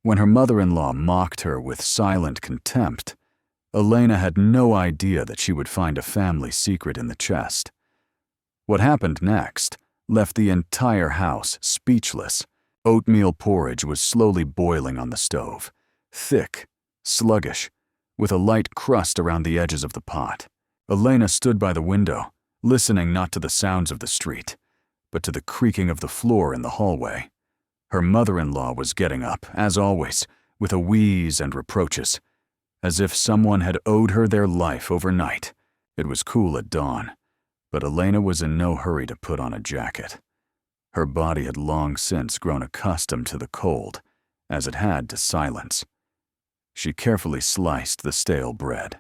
When her mother-in-law mocked her with silent contempt, Elena had no idea that she would find a family secret in the chest. What happened next left the entire house speechless. Oatmeal porridge was slowly boiling on the stove, thick, sluggish, with a light crust around the edges of the pot. Elena stood by the window, listening not to the sounds of the street, but to the creaking of the floor in the hallway. Her mother-in-law was getting up, as always, with a wheeze and reproaches, as if someone had owed her their life overnight. It was cool at dawn, but Elena was in no hurry to put on a jacket. Her body had long since grown accustomed to the cold, as it had to silence. She carefully sliced the stale bread.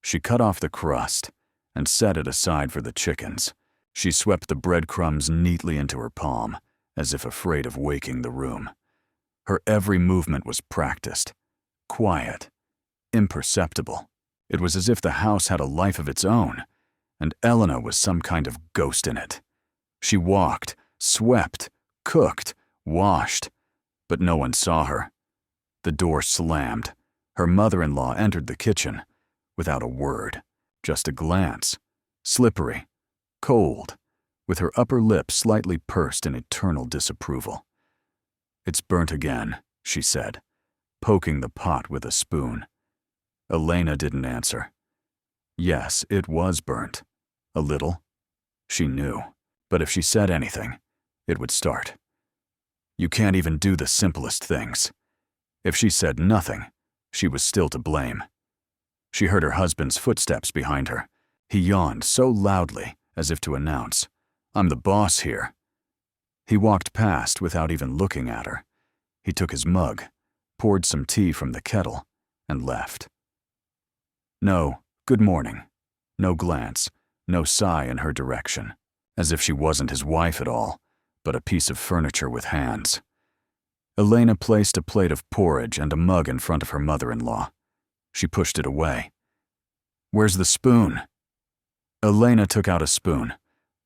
She cut off the crust and set it aside for the chickens. She swept the breadcrumbs neatly into her palm, as if afraid of waking the room. Her every movement was practiced, quiet, imperceptible. It was as if the house had a life of its own, and Elena was some kind of ghost in it. She walked, swept, cooked, washed, but no one saw her. The door slammed. Her mother-in-law entered the kitchen, without a word, just a glance, slippery, cold, with her upper lip slightly pursed in eternal disapproval. "It's burnt again," she said, poking the pot with a spoon. Elena didn't answer. Yes, it was burnt. A little. She knew. But if she said anything, it would start. You can't even do the simplest things. If she said nothing, she was still to blame. She heard her husband's footsteps behind her. He yawned so loudly, as if to announce, "I'm the boss here." He walked past without even looking at her. He took his mug, poured some tea from the kettle, and left. No, good morning. No glance, no sigh in her direction, as if she wasn't his wife at all, but a piece of furniture with hands. Elena placed a plate of porridge and a mug in front of her mother-in-law. She pushed it away. "Where's the spoon?" Elena took out a spoon,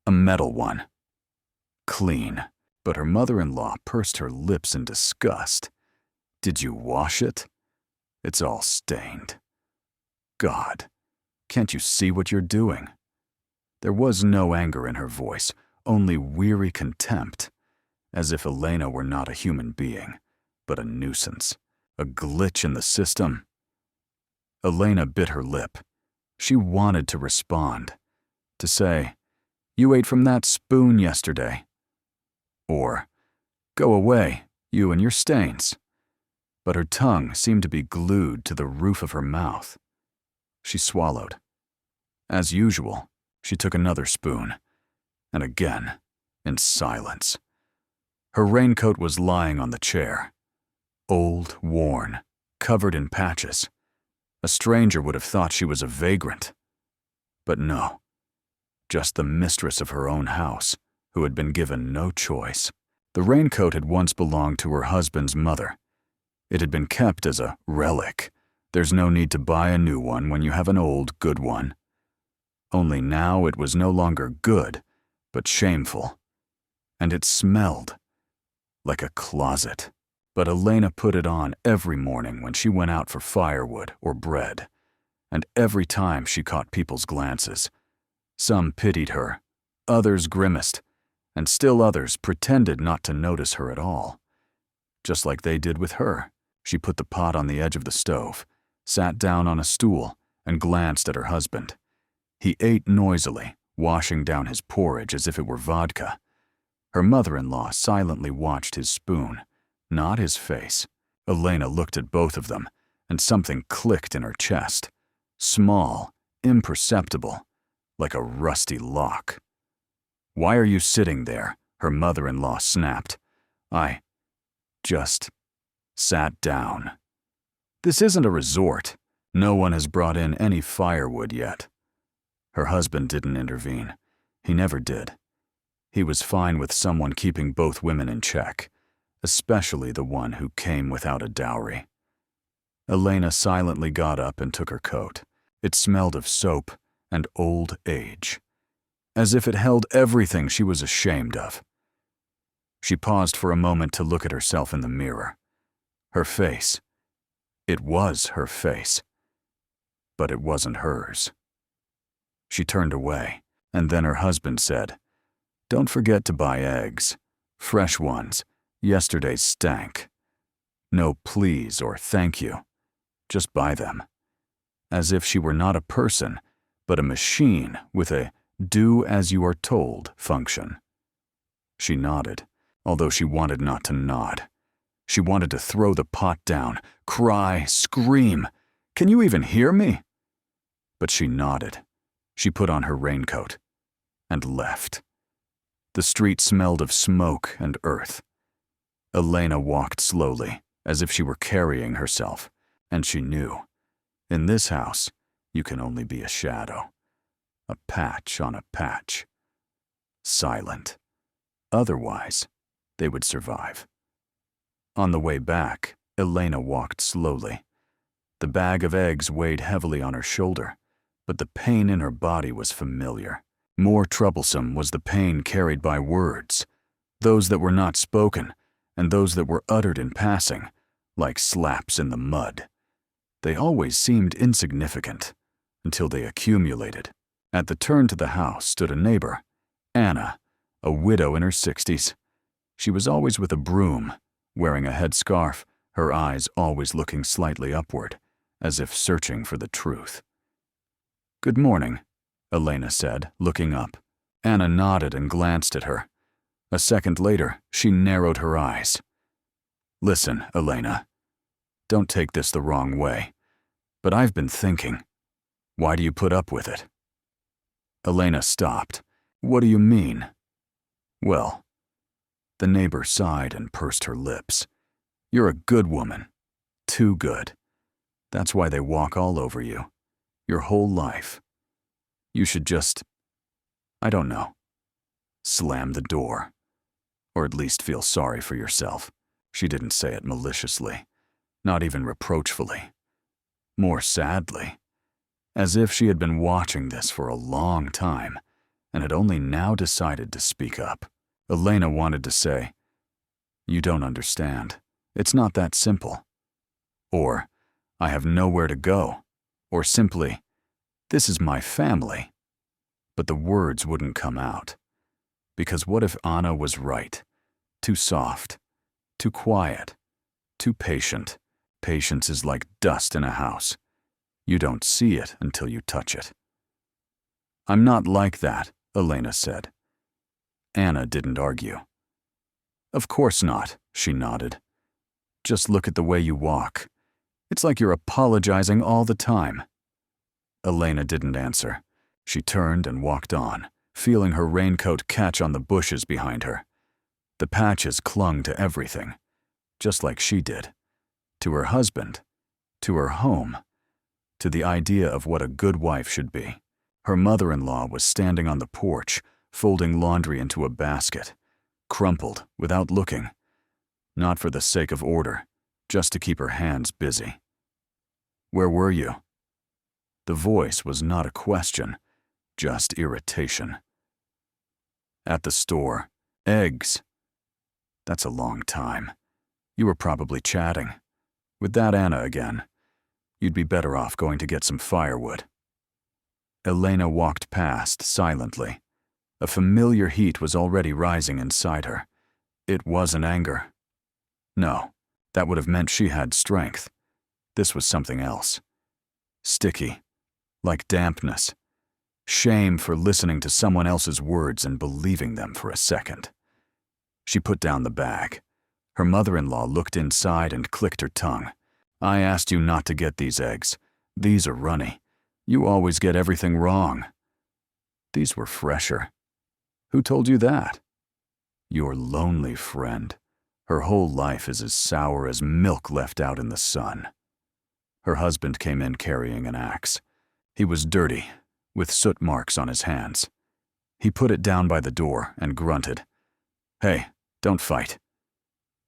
a metal one. Clean, but her mother-in-law pursed her lips in disgust. "Did you wash it? It's all stained. God, can't you see what you're doing?" There was no anger in her voice, only weary contempt, as if Elena were not a human being, but a nuisance, a glitch in the system. Elena bit her lip. She wanted to respond, to say, "You ate from that spoon yesterday," or, "Go away, you and your stains." But her tongue seemed to be glued to the roof of her mouth. She swallowed. As usual, she took another spoon, and again, in silence. Her raincoat was lying on the chair, old, worn, covered in patches. A stranger would have thought she was a vagrant. But no, just the mistress of her own house, who had been given no choice. The raincoat had once belonged to her husband's mother. It had been kept as a relic. There's no need to buy a new one when you have an old, good one. Only now it was no longer good, but shameful. And it smelled like a closet. But Elena put it on every morning when she went out for firewood or bread, and every time she caught people's glances. Some pitied her, others grimaced, and still others pretended not to notice her at all. Just like they did with her, she put the pot on the edge of the stove, sat down on a stool, and glanced at her husband. He ate noisily, washing down his porridge as if it were vodka. Her mother-in-law silently watched his spoon, not his face. Elena looked at both of them, and something clicked in her chest. Small, imperceptible, like a rusty lock. "Why are you sitting there?" her mother-in-law snapped. "I just sat down. This isn't a resort. No one has brought in any firewood yet." Her husband didn't intervene. He never did. He was fine with someone keeping both women in check, especially the one who came without a dowry. Elena silently got up and took her coat. It smelled of soap and old age, as if it held everything she was ashamed of. She paused for a moment to look at herself in the mirror. Her face. It was her face. But it wasn't hers. She turned away, and then her husband said, "Don't forget to buy eggs. Fresh ones. Yesterday's stank. No please or thank you. Just buy them." As if she were not a person, but a machine with a do as you are told function. She nodded, although she wanted not to nod. She wanted to throw the pot down, cry, scream. "Can you even hear me?" But she nodded. She put on her raincoat and left. The street smelled of smoke and earth. Elena walked slowly, as if she were carrying herself, and she knew, in this house, you can only be a shadow, a patch on a patch. Silent. Otherwise, they would survive. On the way back, Elena walked slowly. The bag of eggs weighed heavily on her shoulder, but the pain in her body was familiar. More troublesome was the pain carried by words, those that were not spoken, and those that were uttered in passing, like slaps in the mud. They always seemed insignificant, until they accumulated. At the turn to the house stood a neighbor, Anna, a widow in her 60s. She was always with a broom, wearing a headscarf, her eyes always looking slightly upward, as if searching for the truth. "Good morning," Elena said, looking up. Anna nodded and glanced at her. A second later, she narrowed her eyes. "Listen, Elena, don't take this the wrong way, but I've been thinking. Why do you put up with it?" Elena stopped. "What do you mean?" "Well," the neighbor sighed and pursed her lips. "You're a good woman. Too good. That's why they walk all over you. Your whole life. You should just, I don't know, slam the door. Or at least feel sorry for yourself." She didn't say it maliciously, not even reproachfully. More sadly, as if she had been watching this for a long time and had only now decided to speak up. Elena wanted to say, "You don't understand. It's not that simple." Or, "I have nowhere to go." Or simply, "This is my family." But the words wouldn't come out. Because what if Anna was right? Too soft, too quiet, too patient. Patience is like dust in a house. You don't see it until you touch it. "I'm not like that," Elena said. Anna didn't argue. "Of course not," she nodded. "Just look at the way you walk. It's like you're apologizing all the time." Elena didn't answer. She turned and walked on, feeling her raincoat catch on the bushes behind her. The patches clung to everything, just like she did. To her husband, to her home, to the idea of what a good wife should be. Her mother-in-law was standing on the porch, folding laundry into a basket, crumpled without looking, not for the sake of order, just to keep her hands busy. "Where were you?" The voice was not a question, just irritation. "At the store. Eggs." "That's a long time. You were probably chatting. With that Anna again. You'd be better off going to get some firewood." Elena walked past silently. A familiar heat was already rising inside her. It wasn't anger. No, that would have meant she had strength. This was something else. Sticky, like dampness. Shame for listening to someone else's words and believing them for a second. She put down the bag. Her mother-in-law looked inside and clicked her tongue. "I asked you not to get these eggs. These are runny. You always get everything wrong." "These were fresher." "Who told you that?" "Your lonely friend. Her whole life is as sour as milk left out in the sun." Her husband came in carrying an axe. He was dirty, with soot marks on his hands. He put it down by the door and grunted, "Hey, don't fight.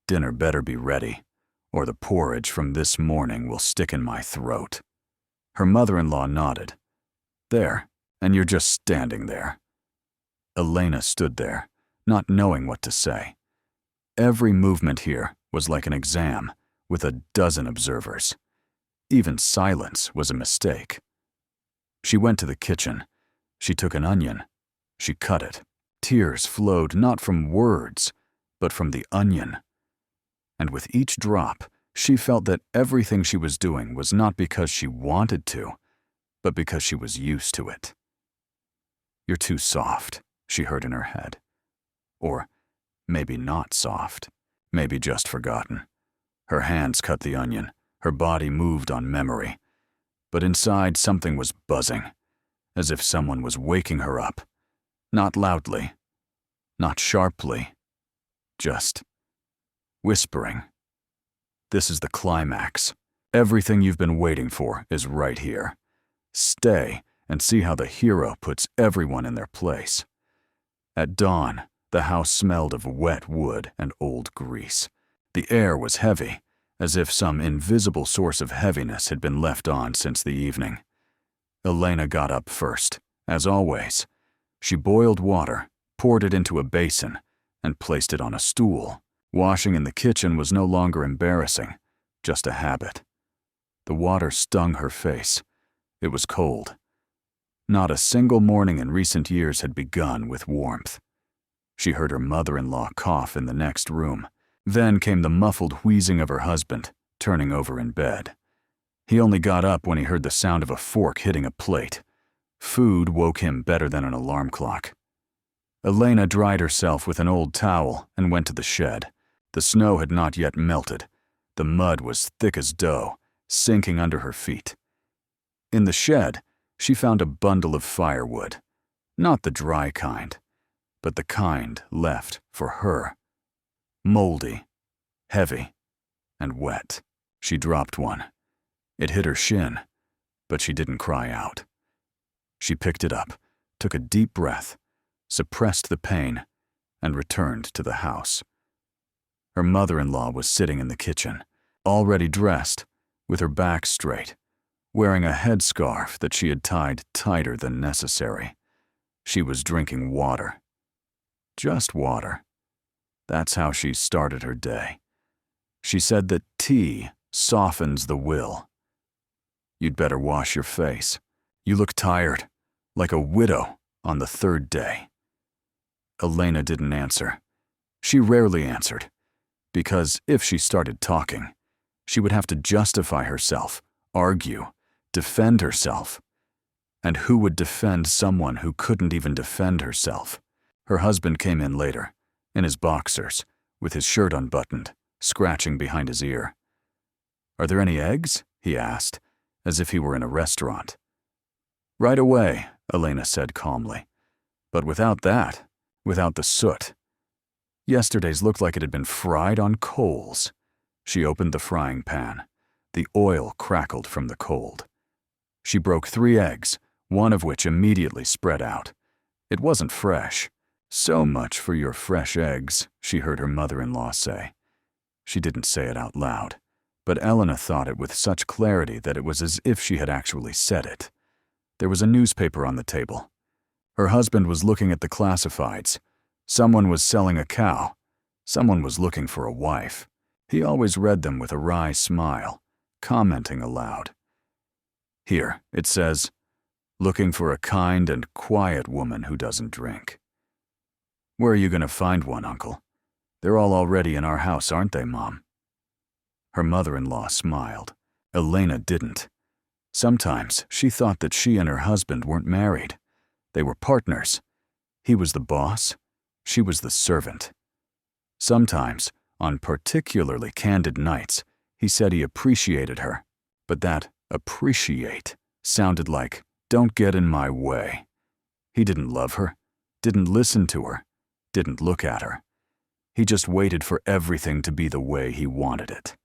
Dinner better be ready, or the porridge from this morning will stick in my throat." Her mother-in-law nodded. "There, and you're just standing there." Elena stood there, not knowing what to say. Every movement here was like an exam, with a dozen observers. Even silence was a mistake. She went to the kitchen. She took an onion. She cut it. Tears flowed not from words, but from the onion. And with each drop, she felt that everything she was doing was not because she wanted to, but because she was used to it. "You're too soft," she heard in her head. Or maybe not soft, maybe just forgotten. Her hands cut the onion, her body moved on memory. But inside something was buzzing, as if someone was waking her up. Not loudly, not sharply, just whispering. "This is the climax. Everything you've been waiting for is right here. Stay and see how the hero puts everyone in their place." At dawn, the house smelled of wet wood and old grease. The air was heavy, as if some invisible source of heaviness had been left on since the evening. Elena got up first, as always. She boiled water, poured it into a basin, and placed it on a stool. Washing in the kitchen was no longer embarrassing, just a habit. The water stung her face. It was cold. Not a single morning in recent years had begun with warmth. She heard her mother-in-law cough in the next room. Then came the muffled wheezing of her husband, turning over in bed. He only got up when he heard the sound of a fork hitting a plate. Food woke him better than an alarm clock. Elena dried herself with an old towel and went to the shed. The snow had not yet melted. The mud was thick as dough, sinking under her feet. In the shed, she found a bundle of firewood. Not the dry kind, but the kind left for her. Moldy, heavy, and wet. She dropped one. It hit her shin, but she didn't cry out. She picked it up, took a deep breath, suppressed the pain, and returned to the house. Her mother-in-law was sitting in the kitchen, already dressed, with her back straight, wearing a headscarf that she had tied tighter than necessary. She was drinking water. Just water. That's how she started her day. She said that tea softens the will. "You'd better wash your face. You look tired, like a widow on the third day." Elena didn't answer. She rarely answered, because if she started talking, she would have to justify herself, argue, defend herself. And who would defend someone who couldn't even defend herself? Her husband came in later, in his boxers, with his shirt unbuttoned, scratching behind his ear. "Are there any eggs?" he asked, as if he were in a restaurant. "Right away," Elena said calmly. "But without that, without the soot. Yesterday's looked like it had been fried on coals." She opened the frying pan. The oil crackled from the cold. She broke 3 eggs, one of which immediately spread out. It wasn't fresh. "So much for your fresh eggs," she heard her mother-in-law say. She didn't say it out loud, but Elena thought it with such clarity that it was as if she had actually said it. There was a newspaper on the table. Her husband was looking at the classifieds. Someone was selling a cow. Someone was looking for a wife. He always read them with a wry smile, commenting aloud. "Here, it says, 'Looking for a kind and quiet woman who doesn't drink.' Where are you going to find one, Uncle? They're all already in our house, aren't they, Mom?" Her mother-in-law smiled. Elena didn't. Sometimes she thought that she and her husband weren't married. They were partners. He was the boss. She was the servant. Sometimes, on particularly candid nights, he said he appreciated her, but that appreciate sounded like, "Don't get in my way." He didn't love her, didn't listen to her, didn't look at her. He just waited for everything to be the way he wanted it.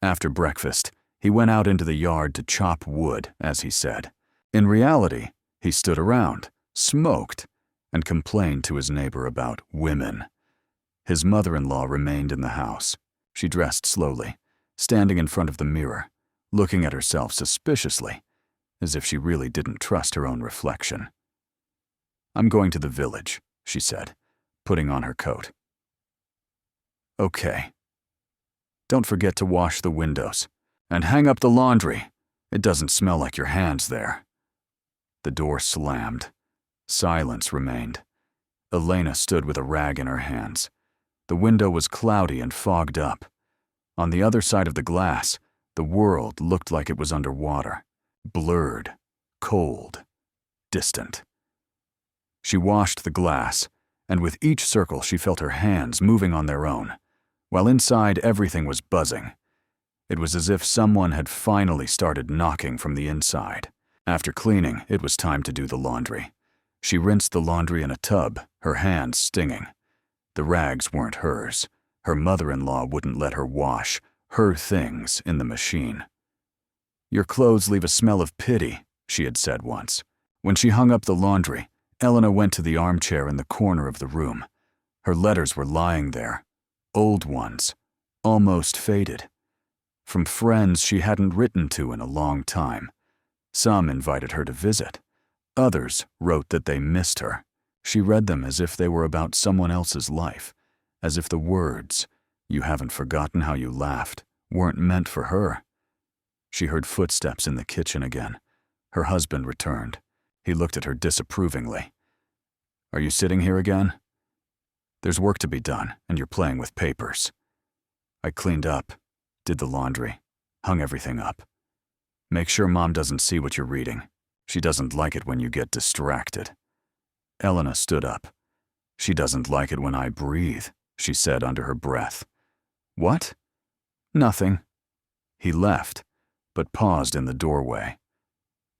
After breakfast, he went out into the yard to chop wood, as he said. In reality, he stood around, smoked, and complained to his neighbor about women. His mother-in-law remained in the house. She dressed slowly, standing in front of the mirror, looking at herself suspiciously, as if she really didn't trust her own reflection. "I'm going to the village," she said, putting on her coat. "Okay." Don't forget to wash the windows. And hang up the laundry. It doesn't smell like your hands there." The door slammed. Silence remained. Elena stood with a rag in her hands. The window was cloudy and fogged up. On the other side of the glass, the world looked like it was underwater, blurred, cold, distant. She washed the glass, and with each circle she felt her hands moving on their own, while inside everything was buzzing. It was as if someone had finally started knocking from the inside. After cleaning, it was time to do the laundry. She rinsed the laundry in a tub, her hands stinging. The rags weren't hers. Her mother-in-law wouldn't let her wash her things in the machine. "Your clothes leave a smell of pity," she had said once. When she hung up the laundry, Elena went to the armchair in the corner of the room. Her letters were lying there, old ones, almost faded, from friends she hadn't written to in a long time. Some invited her to visit. Others wrote that they missed her. She read them as if they were about someone else's life, as if the words, "You haven't forgotten how you laughed," weren't meant for her. She heard footsteps in the kitchen again. Her husband returned. He looked at her disapprovingly. "Are you sitting here again? There's work to be done, and you're playing with papers." "I cleaned up, did the laundry, hung everything up. Make sure Mom doesn't see what you're reading. She doesn't like it when you get distracted." Elena stood up. "She doesn't like it when I breathe," she said under her breath. "What?" "Nothing." He left, but paused in the doorway.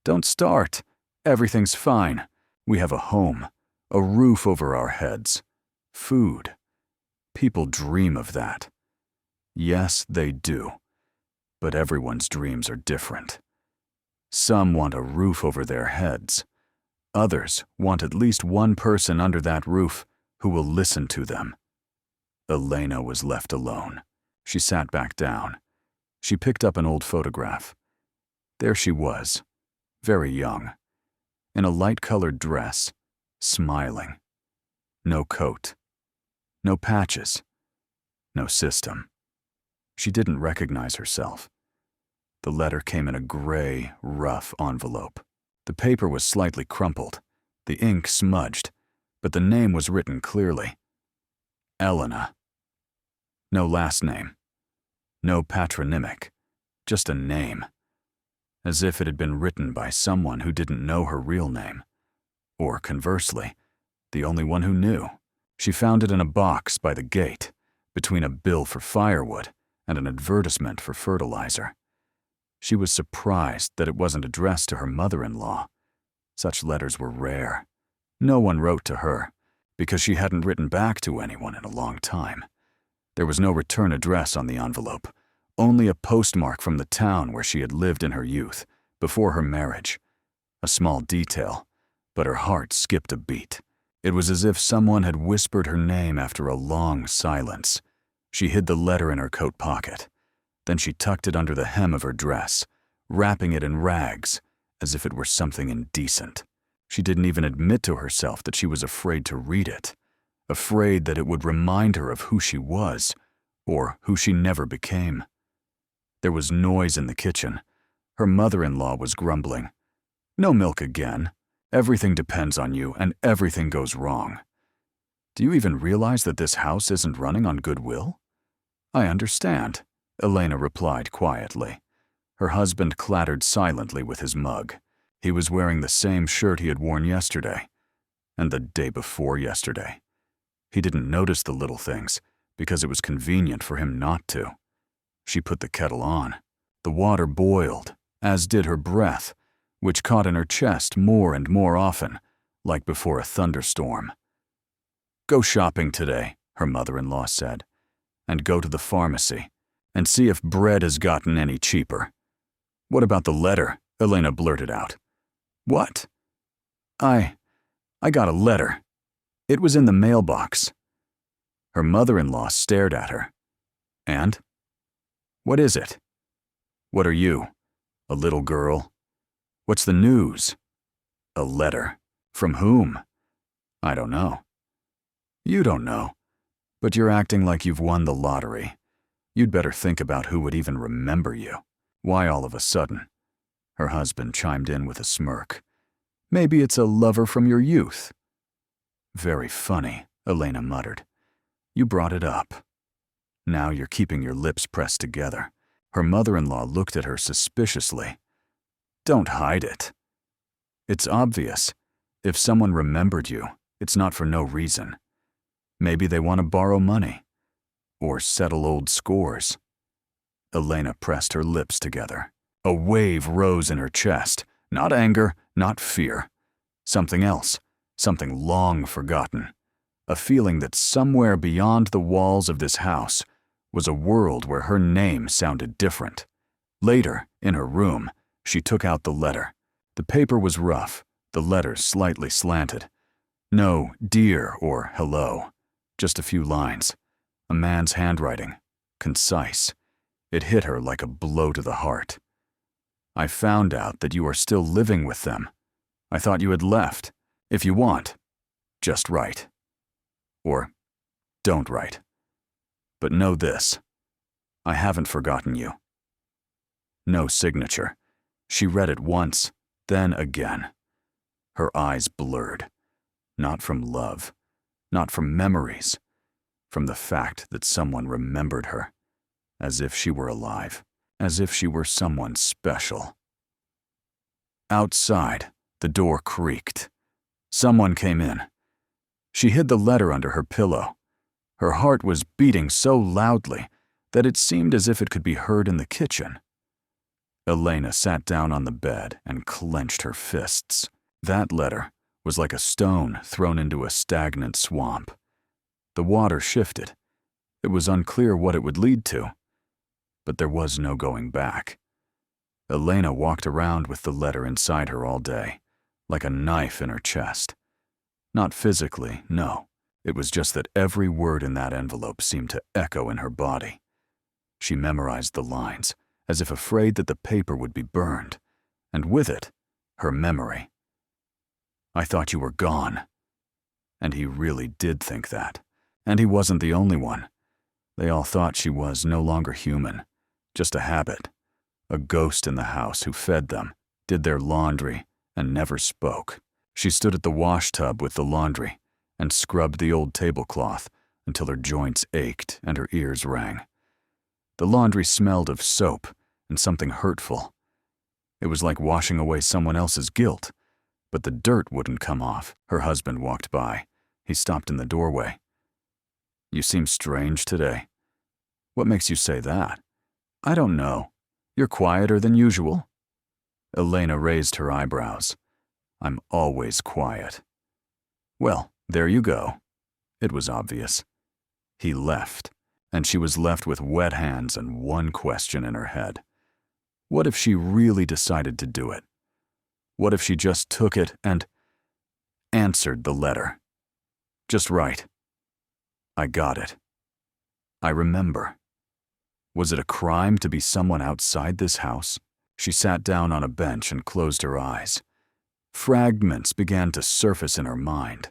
"Don't start. Everything's fine. We have a home, a roof over our heads, food. People dream of that. Yes, they do. But everyone's dreams are different. Some want a roof over their heads. Others want at least one person under that roof who will listen to them." Elena was left alone. She sat back down. She picked up an old photograph. There she was, very young, in a light-colored dress, smiling. No coat, no patches, no system. She didn't recognize herself. The letter came in a gray, rough envelope. The paper was slightly crumpled, the ink smudged, but the name was written clearly. Elena. No last name. No patronymic. Just a name. As if it had been written by someone who didn't know her real name. Or conversely, the only one who knew. She found it in a box by the gate, between a bill for firewood and an advertisement for fertilizer. She was surprised that it wasn't addressed to her mother-in-law. Such letters were rare. No one wrote to her, because she hadn't written back to anyone in a long time. There was no return address on the envelope, only a postmark from the town where she had lived in her youth, before her marriage. A small detail, but her heart skipped a beat. It was as if someone had whispered her name after a long silence. She hid the letter in her coat pocket. Then she tucked it under the hem of her dress, wrapping it in rags, as if it were something indecent. She didn't even admit to herself that she was afraid to read it, afraid that it would remind her of who she was, or who she never became. There was noise in the kitchen. Her mother-in-law was grumbling. "No milk again. Everything depends on you, and everything goes wrong. Do you even realize that this house isn't running on goodwill?" "I understand," Elena replied quietly. Her husband clattered silently with his mug. He was wearing the same shirt he had worn yesterday, and the day before yesterday. He didn't notice the little things, because it was convenient for him not to. She put the kettle on. The water boiled, as did her breath, which caught in her chest more and more often, like before a thunderstorm. "Go shopping today," her mother-in-law said, "and go to the pharmacy, and see if bread has gotten any cheaper." "What about the letter?" Elena blurted out. "What?" I got a letter. It was in the mailbox." Her mother-in-law stared at her. "And? What is it? What are you? A little girl? What's the news?" "A letter. From whom?" "I don't know." "You don't know, but you're acting like you've won the lottery. You'd better think about who would even remember you. Why all of a sudden? Her husband chimed in with a smirk. Maybe it's a lover from your youth. Very funny, Elena muttered. You brought it up. Now you're keeping your lips pressed together. Her mother-in-law looked at her suspiciously. Don't hide it. It's obvious. If someone remembered you, it's not for no reason. Maybe they want to borrow money. Or settle old scores. Elena pressed her lips together. A wave rose in her chest. Not anger, not fear. Something else. Something long forgotten. A feeling that somewhere beyond the walls of this house was a world where her name sounded different. Later, in her room, she took out the letter. The paper was rough, the letters slightly slanted. No dear or hello, just a few lines. A man's handwriting, concise. It hit her like a blow to the heart. I found out that you are still living with them. I thought you had left. If you want, just write. Or don't write. But know this, I haven't forgotten you. No signature. She read it once, then again. Her eyes blurred. Not from love, not from memories, from the fact that someone remembered her, as if she were alive, as if she were someone special. Outside, the door creaked. Someone came in. She hid the letter under her pillow. Her heart was beating so loudly that it seemed as if it could be heard in the kitchen. Elena sat down on the bed and clenched her fists. That letter was like a stone thrown into a stagnant swamp. The water shifted. It was unclear what it would lead to, but there was no going back. Elena walked around with the letter inside her all day, like a knife in her chest. Not physically, no. It was just that every word in that envelope seemed to echo in her body. She memorized the lines, as if afraid that the paper would be burned, and with it, her memory. I thought you were gone. And he really did think that. And he wasn't the only one. They all thought she was no longer human, just a habit, a ghost in the house who fed them, did their laundry, and never spoke. She stood at the wash tub with the laundry and scrubbed the old tablecloth until her joints ached and her ears rang. The laundry smelled of soap and something hurtful. It was like washing away someone else's guilt, but the dirt wouldn't come off. Her husband walked by. He stopped in the doorway. You seem strange today. What makes you say that? I don't know. You're quieter than usual. Elena raised her eyebrows. I'm always quiet. Well, there you go. It was obvious. He left, and she was left with wet hands and one question in her head. What if she really decided to do it? What if she just took it and answered the letter? Just right. I got it. I remember. Was it a crime to be someone outside this house? She sat down on a bench and closed her eyes. Fragments began to surface in her mind.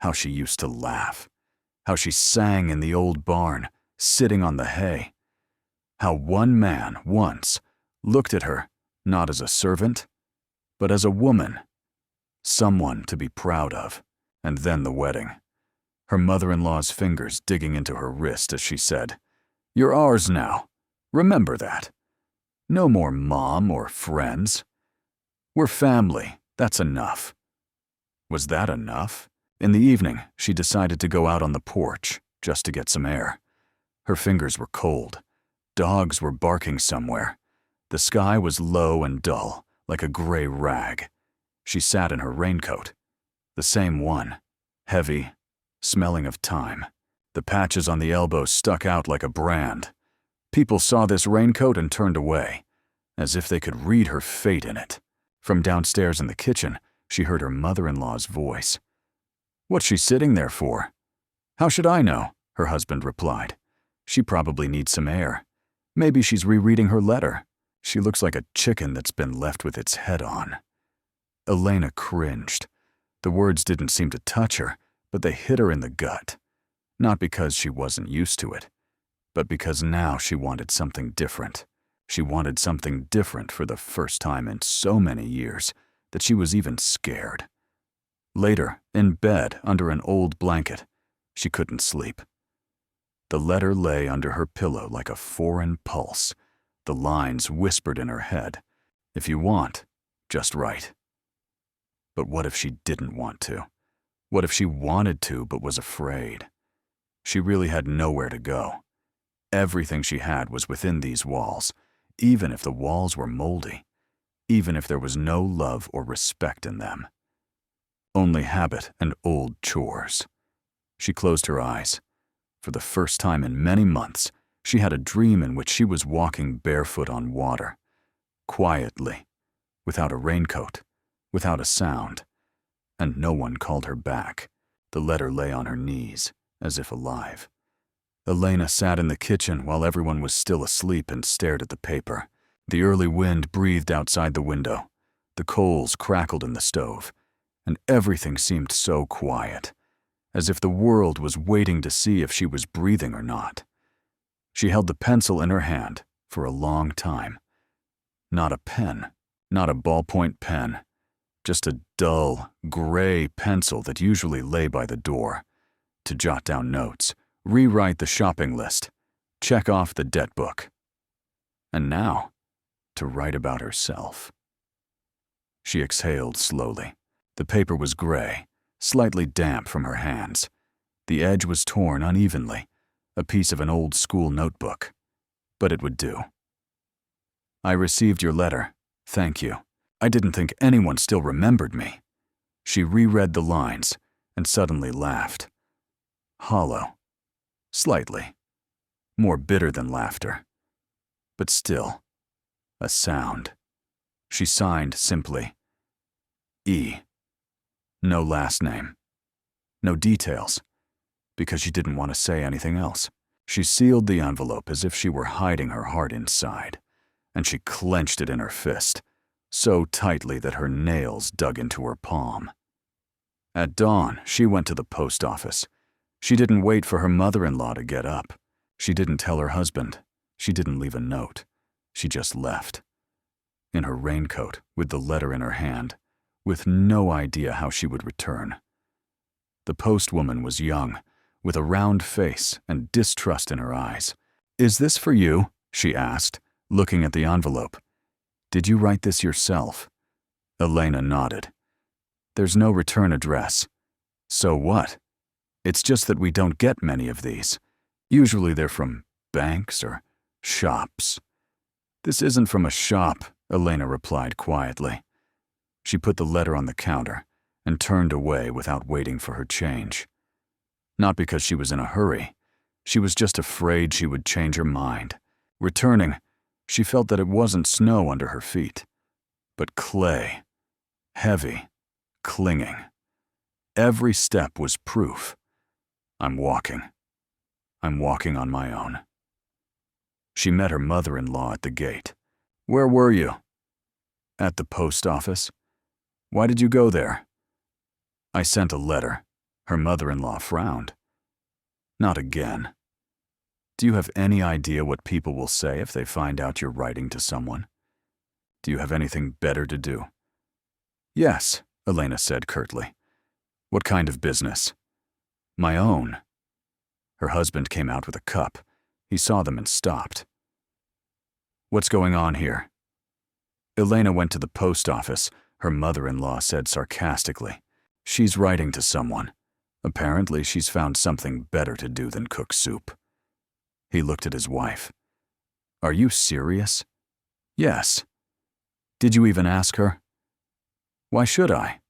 How she used to laugh. How she sang in the old barn, sitting on the hay. How one man, once, looked at her, not as a servant, but as a woman. Someone to be proud of. And then the wedding. Her mother-in-law's fingers digging into her wrist as she said, You're ours now. Remember that. No more mom or friends. We're family. That's enough. Was that enough? In the evening, she decided to go out on the porch, just to get some air. Her fingers were cold. Dogs were barking somewhere. The sky was low and dull, like a gray rag. She sat in her raincoat. The same one. Heavy, smelling of time. The patches on the elbows stuck out like a brand. People saw this raincoat and turned away, as if they could read her fate in it. From downstairs in the kitchen, she heard her mother-in-law's voice. What's she sitting there for? How should I know? Her husband replied. She probably needs some air. Maybe she's rereading her letter. She looks like a chicken that's been left with its head on. Elena cringed. The words didn't seem to touch her, but they hit her in the gut. Not because she wasn't used to it, but because now she wanted something different. She wanted something different for the first time in so many years that she was even scared. Later, in bed under an old blanket, she couldn't sleep. The letter lay under her pillow like a foreign pulse. The lines whispered in her head, "If you want, just write." But what if she didn't want to? What if she wanted to but was afraid? She really had nowhere to go. Everything she had was within these walls, even if the walls were moldy, even if there was no love or respect in them. Only habit and old chores. She closed her eyes. For the first time in many months, she had a dream in which she was walking barefoot on water, quietly, without a raincoat, without a sound, and no one called her back. The letter lay on her knees, as if alive. Elena sat in the kitchen while everyone was still asleep and stared at the paper. The early wind breathed outside the window. The coals crackled in the stove, and everything seemed so quiet, as if the world was waiting to see if she was breathing or not. She held the pencil in her hand for a long time. Not a pen, not a ballpoint pen, just a dull, gray pencil that usually lay by the door, to jot down notes, rewrite the shopping list, check off the debt book. And now, to write about herself. She exhaled slowly. The paper was gray, slightly damp from her hands. The edge was torn unevenly, a piece of an old school notebook. But it would do. "I received your letter. Thank you. I didn't think anyone still remembered me." She reread the lines and suddenly laughed. Hollow. Slightly. More bitter than laughter. But still, a sound. She signed simply, E. No last name. No details, because she didn't want to say anything else. She sealed the envelope as if she were hiding her heart inside, and she clenched it in her fist, so tightly that her nails dug into her palm. At dawn, she went to the post office. She didn't wait for her mother-in-law to get up. She didn't tell her husband. She didn't leave a note. She just left. In her raincoat, with the letter in her hand, with no idea how she would return. The postwoman was young, with a round face and distrust in her eyes. "Is this for you?" she asked, looking at the envelope. "Did you write this yourself?" Elena nodded. "There's no return address." "So what? It's just that we don't get many of these. Usually they're from banks or shops." "This isn't from a shop," Elena replied quietly. She put the letter on the counter and turned away without waiting for her change. Not because she was in a hurry. She was just afraid she would change her mind. Returning, she felt that it wasn't snow under her feet, but clay, heavy, clinging. Every step was proof. I'm walking on my own. She met her mother-in-law at the gate. "Where were you?" "At the post office." "Why did you go there?" "I sent a letter." Her mother-in-law frowned. "Not again. Do you have any idea what people will say if they find out you're writing to someone? Do you have anything better to do?" "Yes," Elena said curtly. "What kind of business?" "My own." Her husband came out with a cup. He saw them and stopped. "What's going on here?" Elena went to the post office, her mother-in-law said sarcastically. "She's writing to someone. Apparently she's found something better to do than cook soup." He looked at his wife. "Are you serious?" "Yes." "Did you even ask her?" "Why should I?"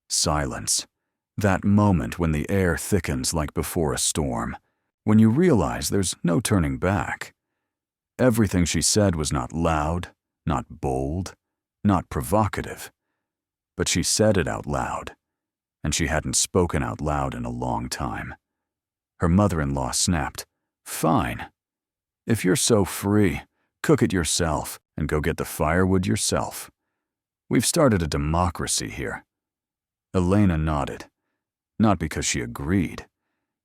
Silence. That moment when the air thickens like before a storm, when you realize there's no turning back. Everything she said was not loud, not bold, not provocative, but she said it out loud, and she hadn't spoken out loud in a long time. Her mother-in-law snapped, "Fine. If you're so free, cook it yourself and go get the firewood yourself. We've started a democracy here." Elena nodded, not because she agreed.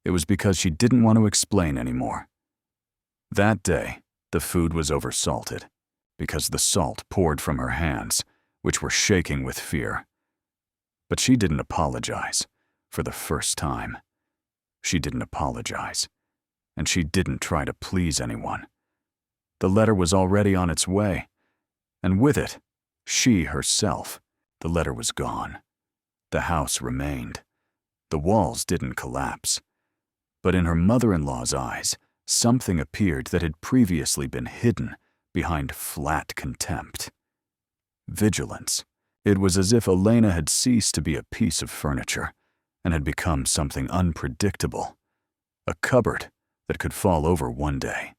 It was because she didn't want to explain anymore. That day, the food was oversalted, because the salt poured from her hands, which were shaking with fear. But she didn't apologize, for the first time. She didn't apologize, and she didn't try to please anyone. The letter was already on its way, and with it, she herself. The letter was gone. The house remained. The walls didn't collapse. But in her mother-in-law's eyes, something appeared that had previously been hidden behind flat contempt. Vigilance. It was as if Elena had ceased to be a piece of furniture and had become something unpredictable, a cupboard that could fall over one day.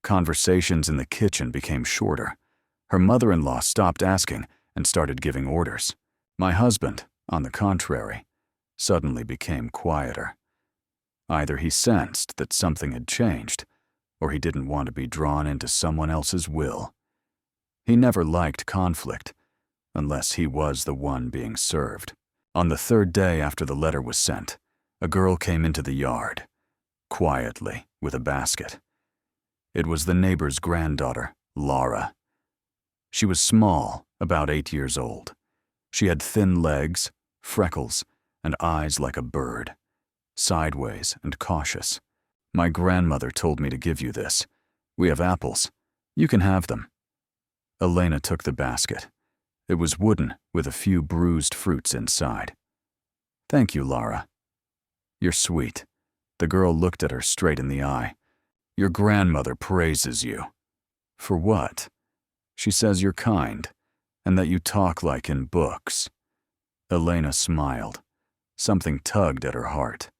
Conversations in the kitchen became shorter. Her mother-in-law stopped asking and started giving orders. My husband, on the contrary, suddenly became quieter. Either he sensed that something had changed, or he didn't want to be drawn into someone else's will. He never liked conflict, unless he was the one being served. On the third day after the letter was sent, a girl came into the yard, quietly, with a basket. It was the neighbor's granddaughter, Laura. She was small, about 8 years old. She had thin legs, freckles, and eyes like a bird, sideways and cautious. My grandmother told me to give you this. We have apples. You can have them. Elena took the basket. It was wooden, with a few bruised fruits inside. Thank you, Laura. You're sweet. The girl looked at her straight in the eye. Your grandmother praises you. For what? She says you're kind, and that you talk like in books. Elena smiled. Something tugged at her heart.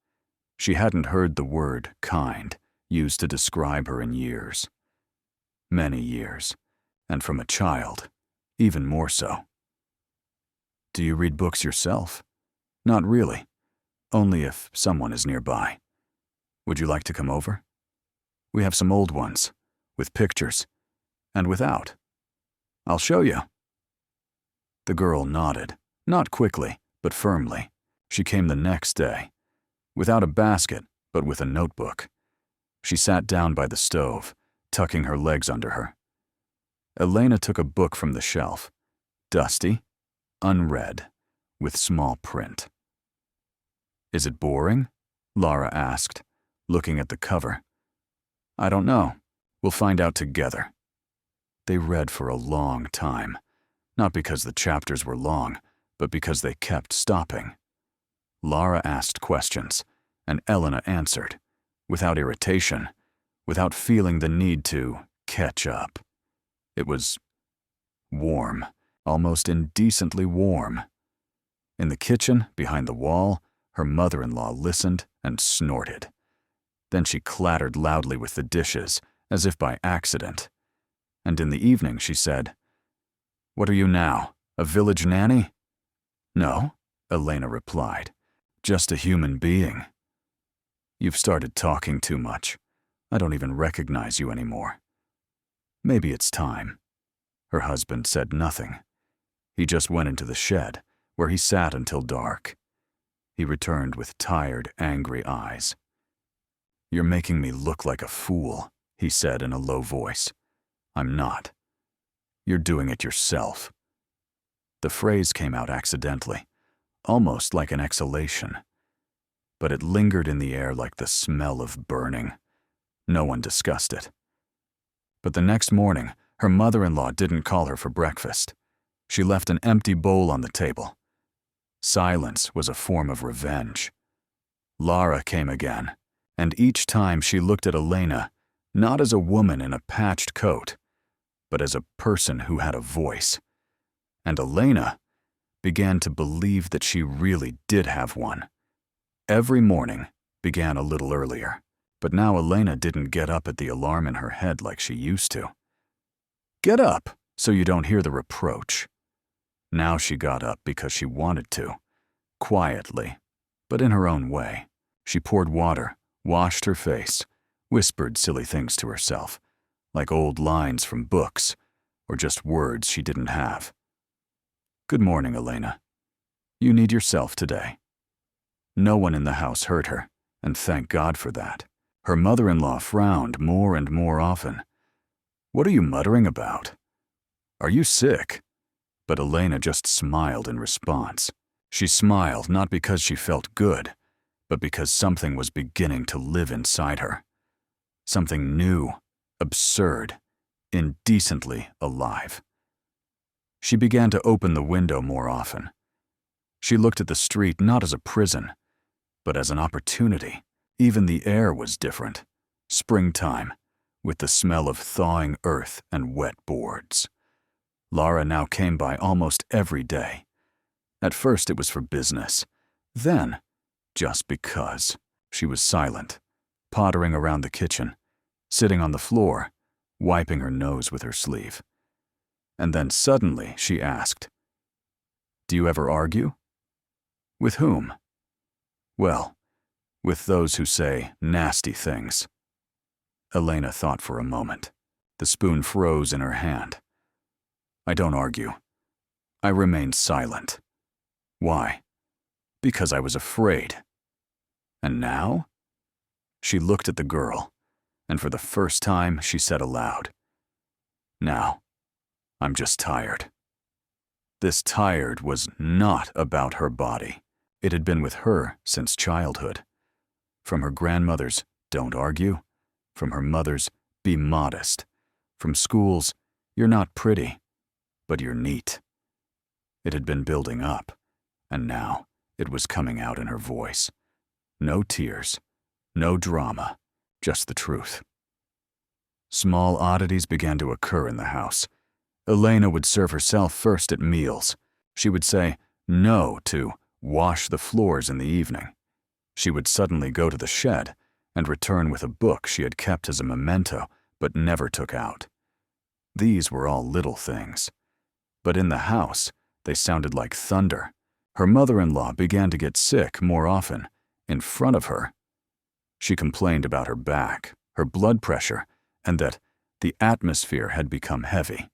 She hadn't heard the word kind used to describe her in years. Many years. And from a child, even more so. Do you read books yourself? Not really. Only if someone is nearby. Would you like to come over? We have some old ones, with pictures, and without. I'll show you. The girl nodded, not quickly, but firmly. She came the next day, without a basket, but with a notebook. She sat down by the stove, tucking her legs under her. Elena took a book from the shelf, dusty, unread, with small print. Is it boring? Laura asked, looking at the cover. I don't know. We'll find out together. They read for a long time, not because the chapters were long, but because they kept stopping. Laura asked questions, and Elena answered, without irritation, without feeling the need to catch up. It was warm, almost indecently warm. In the kitchen, behind the wall, her mother-in-law listened and snorted. Then she clattered loudly with the dishes, as if by accident. And in the evening she said, What are you now, a village nanny? No, Elena replied, just a human being. You've started talking too much. I don't even recognize you anymore. Maybe it's time. Her husband said nothing. He just went into the shed, where he sat until dark. He returned with tired, angry eyes. You're making me look like a fool, he said in a low voice. I'm not. You're doing it yourself. The phrase came out accidentally, almost like an exhalation. But it lingered in the air like the smell of burning. No one discussed it. But the next morning, her mother-in-law didn't call her for breakfast. She left an empty bowl on the table. Silence was a form of revenge. Laura came again, and each time she looked at Elena, not as a woman in a patched coat, but as a person who had a voice. And Elena began to believe that she really did have one. Every morning began a little earlier, but now Elena didn't get up at the alarm in her head like she used to. Get up so you don't hear the reproach. Now she got up because she wanted to, quietly, but in her own way. She poured water, washed her face, whispered silly things to herself, like old lines from books, or just words she didn't have. Good morning, Elena. You need yourself today. No one in the house heard her, and thank God for that. Her mother-in-law frowned more and more often. "What are you muttering about? Are you sick?" But Elena just smiled in response. She smiled not because she felt good, but because something was beginning to live inside her. Something new, absurd, indecently alive. She began to open the window more often. She looked at the street not as a prison, but as an opportunity. Even the air was different. Springtime, with the smell of thawing earth and wet boards. Lara now came by almost every day. At first it was for business. Then, just because. She was silent, pottering around the kitchen, sitting on the floor, wiping her nose with her sleeve. And then suddenly she asked, "Do you ever argue?" "With whom?" "Well, with those who say nasty things." Elena thought for a moment. The spoon froze in her hand. "I don't argue. I remained silent." "Why?" "Because I was afraid." "And now?" She looked at the girl, and for the first time she said aloud, "Now, I'm just tired." This tired was not about her body. It had been with her since childhood. From her grandmother's, "Don't argue." From her mother's, "Be modest." From school's, "You're not pretty, but you're neat." It had been building up, and now it was coming out in her voice. No tears, no drama, just the truth. Small oddities began to occur in the house. Elena would serve herself first at meals. She would say no to wash the floors in the evening. She would suddenly go to the shed and return with a book she had kept as a memento but never took out. These were all little things. But in the house, they sounded like thunder. Her mother-in-law began to get sick more often, in front of her. She complained about her back, her blood pressure, and that the atmosphere had become heavy.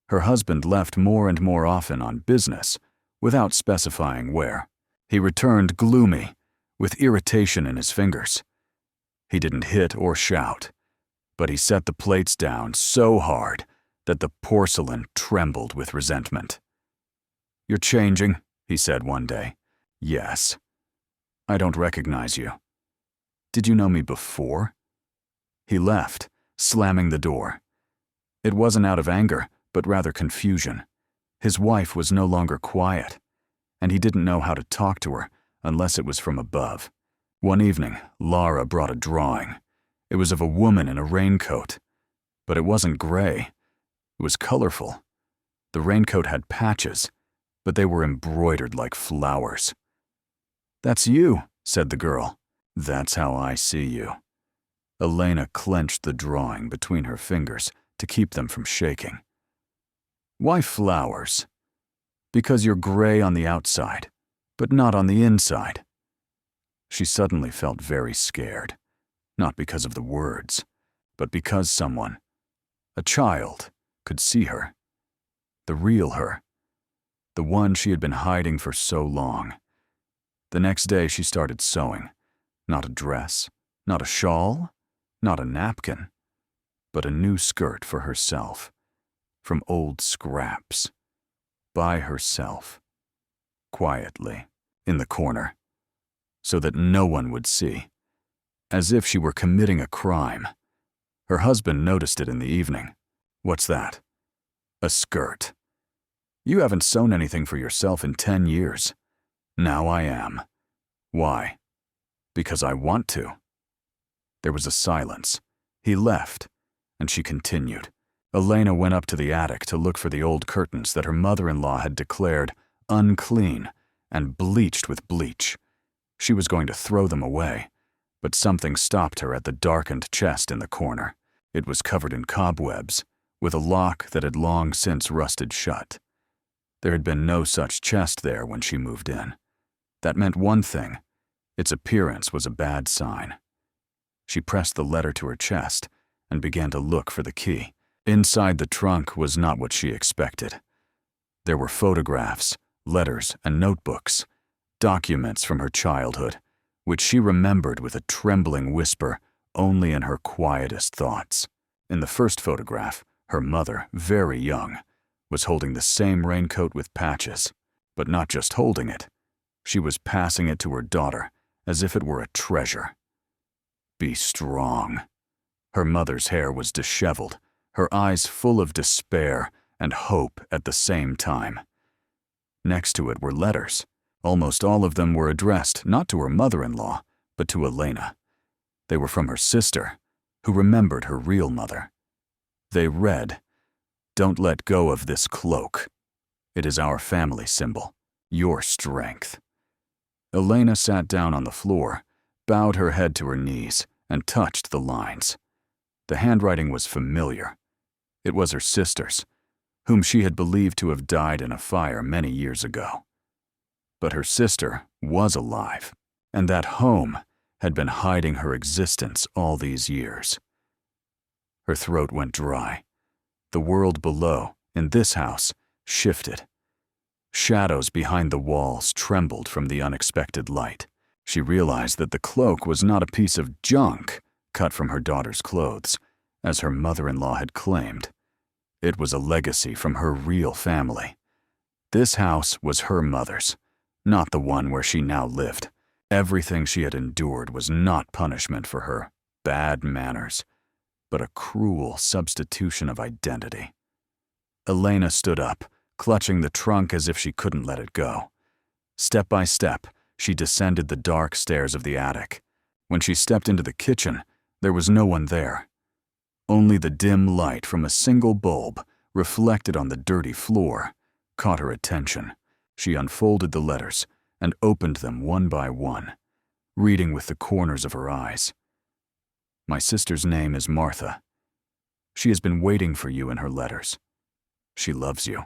Her husband left more and more often on business, without specifying where. He returned gloomy, with irritation in his fingers. He didn't hit or shout, but he set the plates down so hard that the porcelain trembled with resentment. "You're changing," he said one day. "Yes." "I don't recognize you." "Did you know me before?" He left, slamming the door. It wasn't out of anger, but rather confusion. His wife was no longer quiet, and he didn't know how to talk to her unless it was from above. One evening, Lara brought a drawing. It was of a woman in a raincoat, but it wasn't gray. It was colorful. The raincoat had patches, but they were embroidered like flowers. "That's you," said the girl. "That's how I see you." Elena clenched the drawing between her fingers to keep them from shaking. "Why flowers?" "Because you're gray on the outside, but not on the inside." She suddenly felt very scared, not because of the words, but because someone, a child, could see her. The real her. The one she had been hiding for so long. The next day she started sewing. Not a dress, not a shawl, not a napkin, but a new skirt for herself, from old scraps, by herself, quietly, in the corner, so that no one would see, as if she were committing a crime. Her husband noticed it in the evening. "What's that?" "A skirt." "You haven't sewn anything for yourself in 10 years. Now I am." "Why?" "Because I want to." There was a silence. He left, and she continued. Elena went up to the attic to look for the old curtains that her mother-in-law had declared unclean and bleached with bleach. She was going to throw them away, but something stopped her at the darkened chest in the corner. It was covered in cobwebs, with a lock that had long since rusted shut. There had been no such chest there when she moved in. That meant one thing: its appearance was a bad sign. She pressed the letter to her chest and began to look for the key. Inside the trunk was not what she expected. There were photographs, letters, and notebooks, documents from her childhood, which she remembered with a trembling whisper only in her quietest thoughts. In the first photograph, her mother, very young, was holding the same raincoat with patches, but not just holding it. She was passing it to her daughter as if it were a treasure. Be strong. Her mother's hair was disheveled, her eyes full of despair and hope at the same time. Next to it were letters. Almost all of them were addressed not to her mother-in-law, but to Elena. They were from her sister, who remembered her real mother. They read, "Don't let go of this cloak. It is our family symbol, your strength." Elena sat down on the floor, bowed her head to her knees, and touched the lines. The handwriting was familiar. It was her sister's, whom she had believed to have died in a fire many years ago. But her sister was alive, and that home had been hiding her existence all these years. Her throat went dry. The world below, in this house, shifted. Shadows behind the walls trembled from the unexpected light. She realized that the cloak was not a piece of junk cut from her daughter's clothes, as her mother-in-law had claimed. It was a legacy from her real family. This house was her mother's, not the one where she now lived. Everything she had endured was not punishment for her bad manners, but a cruel substitution of identity. Elena stood up, clutching the trunk as if she couldn't let it go. Step by step, she descended the dark stairs of the attic. When she stepped into the kitchen, there was no one there. Only the dim light from a single bulb, reflected on the dirty floor, caught her attention. She unfolded the letters and opened them one by one, reading with the corners of her eyes. "My sister's name is Martha. She has been waiting for you in her letters. She loves you."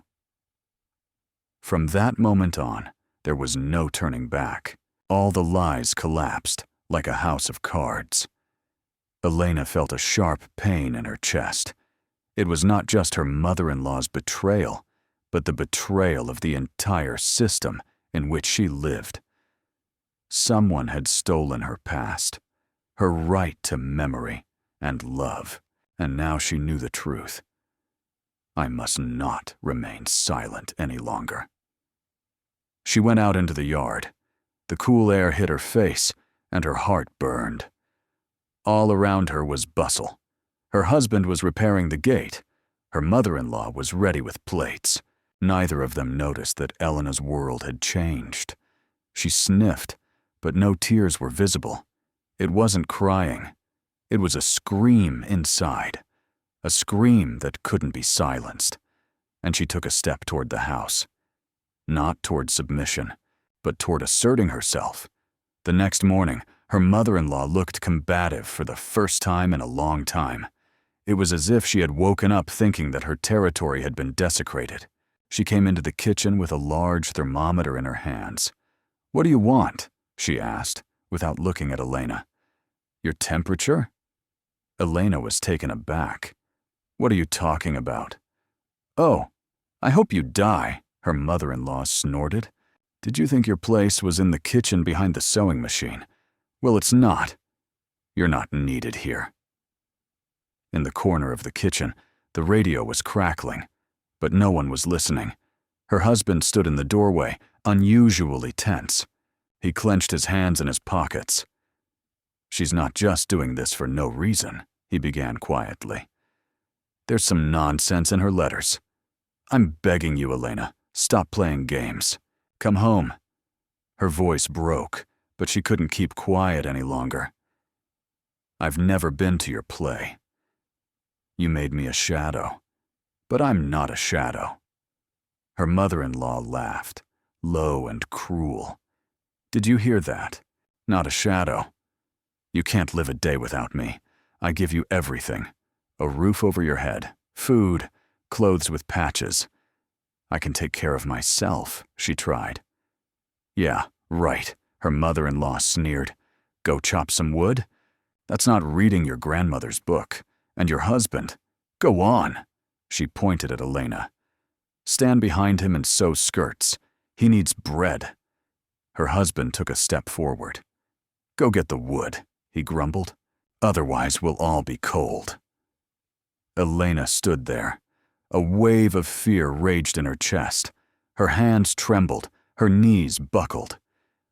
From that moment on, there was no turning back. All the lies collapsed like a house of cards. Elena felt a sharp pain in her chest. It was not just her mother-in-law's betrayal, but the betrayal of the entire system in which she lived. Someone had stolen her past, her right to memory and love, and now she knew the truth. I must not remain silent any longer. She went out into the yard. The cool air hit her face, and her heart burned. All around her was bustle. Her husband was repairing the gate. Her mother-in-law was ready with plates. Neither of them noticed that Elena's world had changed. She sniffed, but no tears were visible. It wasn't crying. It was a scream inside, a scream that couldn't be silenced. And she took a step toward the house. Not toward submission, but toward asserting herself. The next morning, her mother-in-law looked combative for the first time in a long time. It was as if she had woken up thinking that her territory had been desecrated. She came into the kitchen with a large thermometer in her hands. "What do you want?" she asked, without looking at Elena. "Your temperature?" Elena was taken aback. "What are you talking about?" "Oh, I hope you die," her mother-in-law snorted. "Did you think your place was in the kitchen behind the sewing machine? Well, it's not. You're not needed here." In the corner of the kitchen, the radio was crackling, but no one was listening. Her husband stood in the doorway, unusually tense. He clenched his hands in his pockets. "She's not just doing this for no reason," he began quietly. "There's some nonsense in her letters. I'm begging you, Elena, stop playing games. Come home." Her voice broke, but she couldn't keep quiet any longer. "I've never been to your play. You made me a shadow, but I'm not a shadow." Her mother-in-law laughed, low and cruel. "Did you hear that? Not a shadow. You can't live a day without me. I give you everything. A roof over your head, food, clothes with patches. I can take care of myself," she tried. "Yeah, right," her mother-in-law sneered. "Go chop some wood? That's not reading your grandmother's book. And your husband? Go on." She pointed at Elena. "Stand behind him and sew skirts. He needs bread." Her husband took a step forward. "Go get the wood," he grumbled. Otherwise, we'll all be cold." Elena stood there. A wave of fear raged in her chest. Her hands trembled, her knees buckled.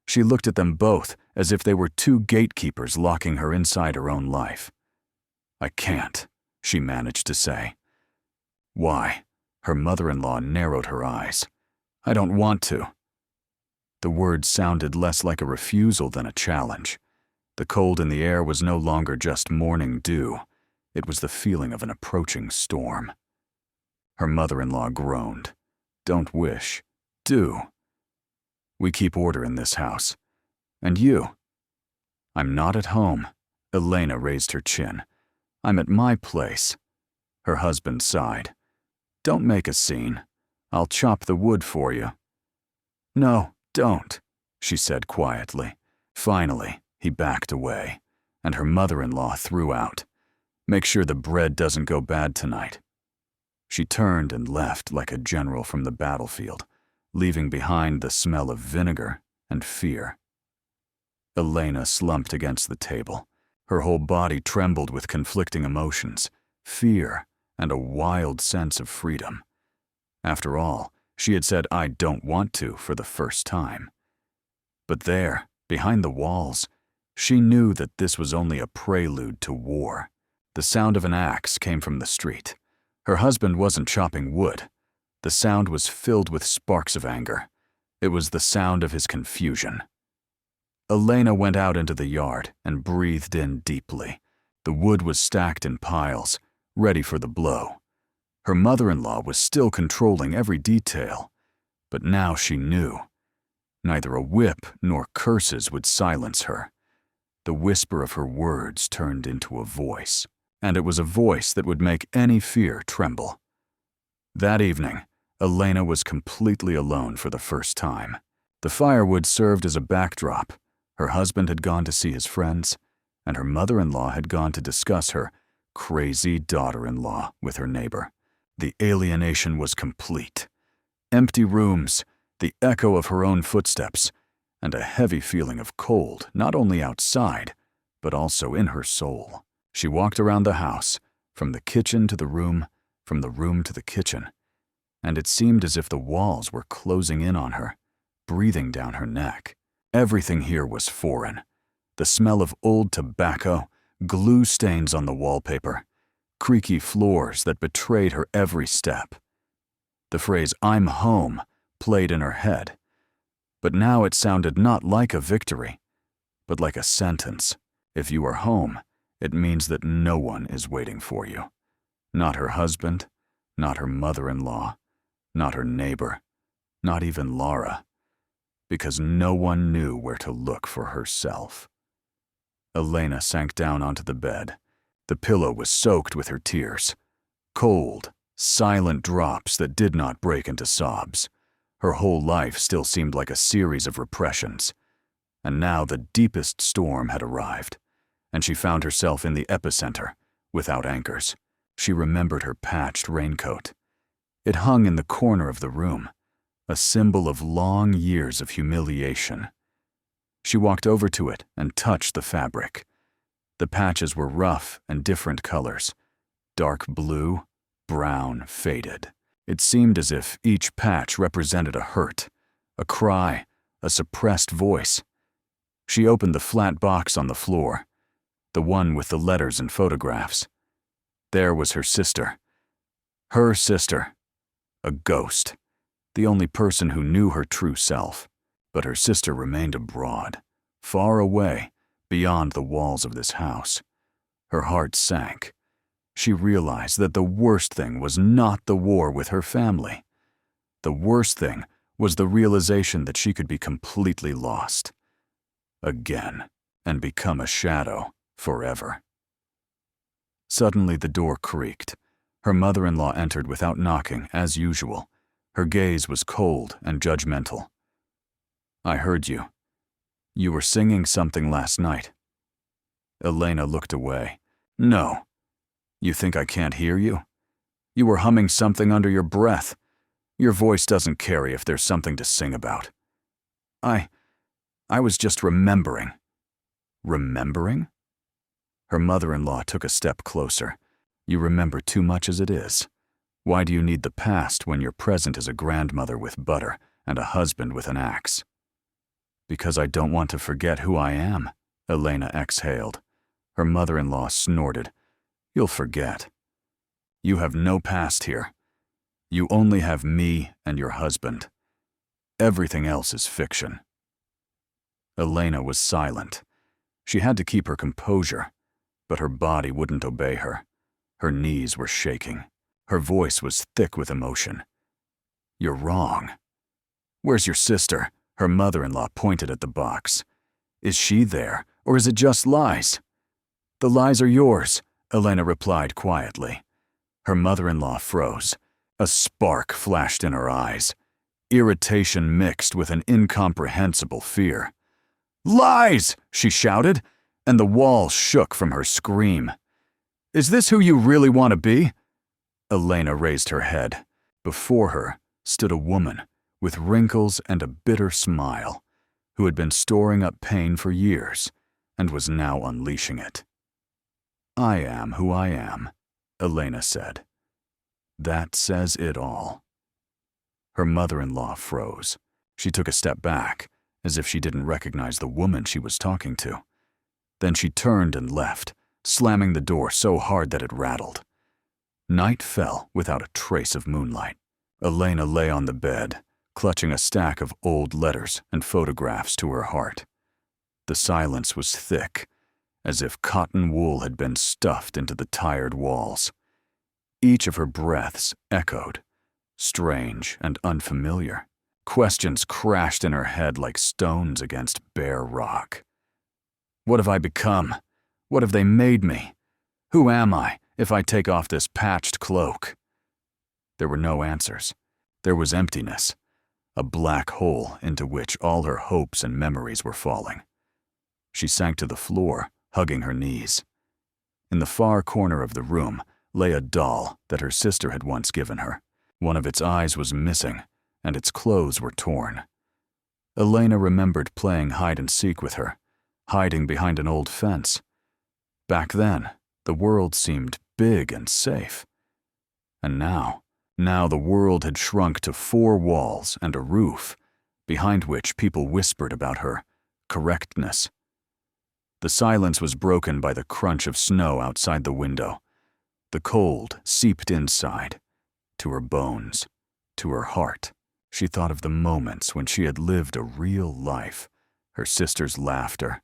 She looked at them both as if they were two gatekeepers locking her inside her own life. "I can't," she managed to say. "Why?" Her mother-in-law narrowed her eyes. "I don't want to." The words sounded less like a refusal than a challenge. The cold in the air was no longer just morning dew. It was the feeling of an approaching storm. Her mother-in-law groaned. "Don't wish. Do. We keep order in this house. And you?" "I'm not at home." Elena raised her chin. "I'm at my place." Her husband sighed. "Don't make a scene. I'll chop the wood for you." "No, don't," she said quietly. Finally, he backed away, and her mother-in-law threw out, "Make sure the bread doesn't go bad tonight." She turned and left like a general from the battlefield, leaving behind the smell of vinegar and fear. Elena slumped against the table. Her whole body trembled with conflicting emotions, fear, and a wild sense of freedom. After all, she had said "I don't want to" for the first time. But there, behind the walls, she knew that this was only a prelude to war. The sound of an axe came from the street. Her husband wasn't chopping wood. The sound was filled with sparks of anger. It was the sound of his confusion. Elena went out into the yard and breathed in deeply. The wood was stacked in piles, ready for the blow. Her mother-in-law was still controlling every detail, but now she knew. Neither a whip nor curses would silence her. The whisper of her words turned into a voice, and it was a voice that would make any fear tremble. That evening, Elena was completely alone for the first time. The firewood served as a backdrop. Her husband had gone to see his friends, and her mother-in-law had gone to discuss her crazy daughter-in-law with her neighbor. The alienation was complete. Empty rooms, the echo of her own footsteps, and a heavy feeling of cold not only outside, but also in her soul. She walked around the house, from the kitchen to the room, from the room to the kitchen, and it seemed as if the walls were closing in on her, breathing down her neck. Everything here was foreign. The smell of old tobacco, glue stains on the wallpaper, creaky floors that betrayed her every step. The phrase "I'm home" played in her head, but now it sounded not like a victory, but like a sentence. If you are home, it means that no one is waiting for you. Not her husband, not her mother-in-law, not her neighbor, not even Laura, because no one knew where to look for herself. Elena sank down onto the bed. The pillow was soaked with her tears. Cold, silent drops that did not break into sobs. Her whole life still seemed like a series of repressions. And now the deepest storm had arrived, and she found herself in the epicenter, without anchors. She remembered her patched raincoat. It hung in the corner of the room, a symbol of long years of humiliation. She walked over to it and touched the fabric. The patches were rough and different colors, dark blue, brown, faded. It seemed as if each patch represented a hurt, a cry, a suppressed voice. She opened the flat box on the floor, the one with the letters and photographs. There was her sister. Her sister. A ghost. The only person who knew her true self. But her sister remained abroad, far away, beyond the walls of this house. Her heart sank. She realized that the worst thing was not the war with her family. The worst thing was the realization that she could be completely lost. Again, and become a shadow forever. Suddenly the door creaked. Her mother-in-law entered without knocking, as usual. Her gaze was cold and judgmental. "I heard you. You were singing something last night." Elena looked away. "No. You think I can't hear you? You were humming something under your breath. Your voice doesn't carry if there's something to sing about." I was just remembering." "Remembering?" Her mother-in-law took a step closer. You remember too much as it is. Why do you need the past when your present is a grandmother with butter and a husband with an axe? Because I don't want to forget who I am, Elena exhaled. Her mother-in-law snorted. You'll forget. You have no past here. You only have me and your husband. Everything else is fiction. Elena was silent. She had to keep her composure, but her body wouldn't obey her. Her knees were shaking. Her voice was thick with emotion. You're wrong. Where's your sister? Her mother-in-law pointed at the box. Is she there, or is it just lies? The lies are yours, Elena replied quietly. Her mother-in-law froze. A spark flashed in her eyes. Irritation mixed with an incomprehensible fear. Lies! She shouted, and the walls shook from her scream. Is this who you really want to be? Elena raised her head. Before her stood a woman with wrinkles and a bitter smile, who had been storing up pain for years and was now unleashing it. I am who I am, Elena said. That says it all. Her mother-in-law froze. She took a step back, as if she didn't recognize the woman she was talking to. Then she turned and left, slamming the door so hard that it rattled. Night fell without a trace of moonlight. Elena lay on the bed, clutching a stack of old letters and photographs to her heart. The silence was thick, as if cotton wool had been stuffed into the tired walls. Each of her breaths echoed, strange and unfamiliar. Questions crashed in her head like stones against bare rock. What have I become? What have they made me? Who am I if I take off this patched cloak? There were no answers. There was emptiness, a black hole into which all her hopes and memories were falling. She sank to the floor, hugging her knees. In the far corner of the room lay a doll that her sister had once given her. One of its eyes was missing, and its clothes were torn. Elena remembered playing hide-and-seek with her, hiding behind an old fence. Back then, the world seemed big and safe. And now the world had shrunk to 4 walls and a roof, behind which people whispered about her correctness. The silence was broken by the crunch of snow outside the window. The cold seeped inside, to her bones, to her heart. She thought of the moments when she had lived a real life, her sister's laughter,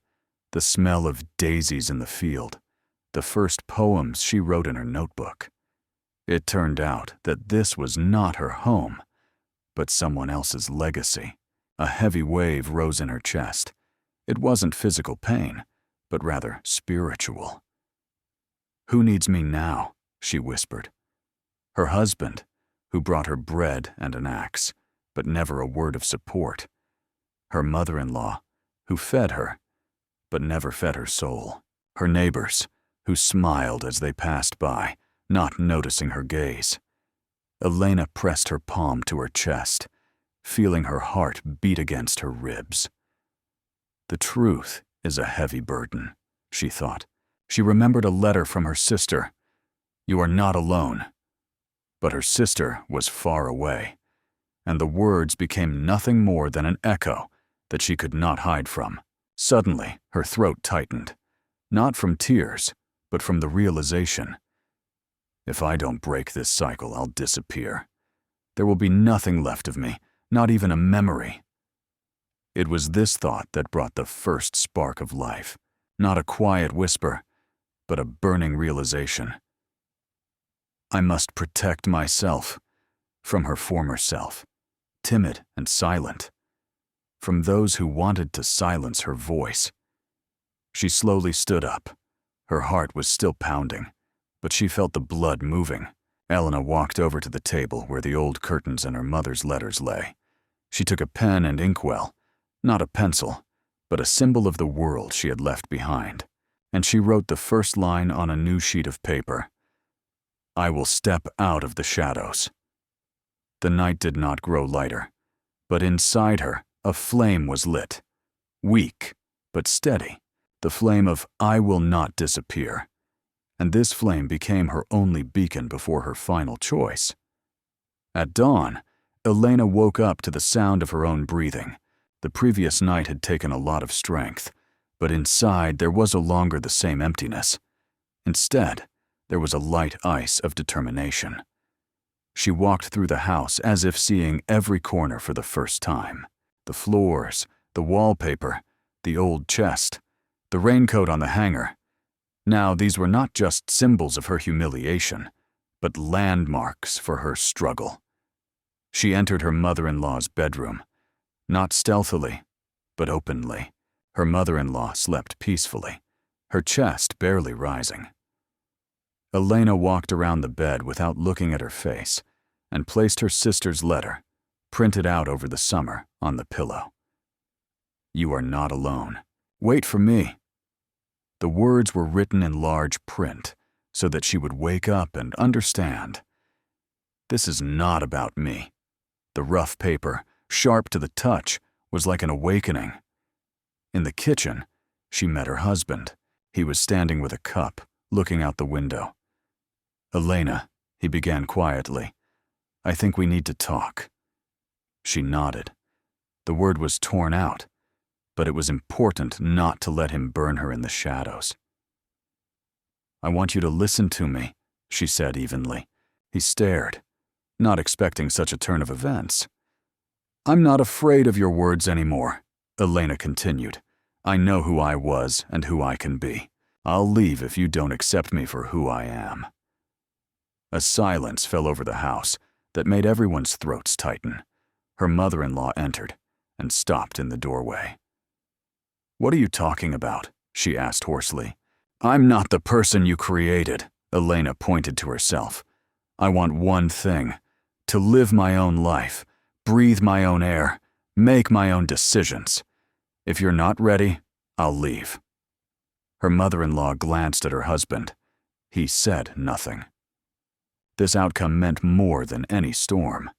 the smell of daisies in the field, the first poems she wrote in her notebook. It turned out that this was not her home, but someone else's legacy. A heavy wave rose in her chest. It wasn't physical pain, but rather spiritual. Who needs me now? She whispered. Her husband, who brought her bread and an axe, but never a word of support. Her mother-in-law, who fed her, but never fed her soul. Her neighbors, who smiled as they passed by, not noticing her gaze. Elena pressed her palm to her chest, feeling her heart beat against her ribs. The truth is a heavy burden, she thought. She remembered a letter from her sister. You are not alone. But her sister was far away, and the words became nothing more than an echo that she could not hide from. Suddenly, her throat tightened, not from tears, but from the realization. If I don't break this cycle, I'll disappear. There will be nothing left of me, not even a memory. It was this thought that brought the first spark of life, not a quiet whisper, but a burning realization. I must protect myself from her former self, timid and silent, from those who wanted to silence her voice. She slowly stood up. Her heart was still pounding, but she felt the blood moving. Elena walked over to the table where the old curtains and her mother's letters lay. She took a pen and inkwell, not a pencil, but a symbol of the world she had left behind, and she wrote the first line on a new sheet of paper. I will step out of the shadows. The night did not grow lighter, but inside her a flame was lit, weak but steady. the flame of "I will not disappear," and this flame became her only beacon before her final choice. At dawn, Elena woke up to the sound of her own breathing. The previous night had taken a lot of strength, but inside there was no longer the same emptiness. Instead, there was a light ice of determination. She walked through the house as if seeing every corner for the first time. The floors, the wallpaper, the old chest, the raincoat on the hanger. Now these were not just symbols of her humiliation, but landmarks for her struggle. She entered her mother-in-law's bedroom, not stealthily, but openly. Her mother-in-law slept peacefully, her chest barely rising. Elena walked around the bed without looking at her face and placed her sister's letter, printed out over the summer, on the pillow. "You are not alone. Wait for me." The words were written in large print so that she would wake up and understand. This is not about me. The rough paper, sharp to the touch, was like an awakening. In the kitchen, she met her husband. He was standing with a cup, looking out the window. "Elena," he began quietly, "I think we need to talk." She nodded. The word was torn out, but it was important not to let him burn her in the shadows. "I want you to listen to me," she said evenly. He stared, not expecting such a turn of events. "I'm not afraid of your words anymore," Elena continued. "I know who I was and who I can be. I'll leave if you don't accept me for who I am." A silence fell over the house that made everyone's throats tighten. Her mother-in-law entered and stopped in the doorway. "What are you talking about?" she asked hoarsely. "I'm not the person you created," Elena pointed to herself. "I want one thing: to live my own life, breathe my own air, make my own decisions. If you're not ready, I'll leave." Her mother-in-law glanced at her husband. He said nothing. This outcome meant more than any storm.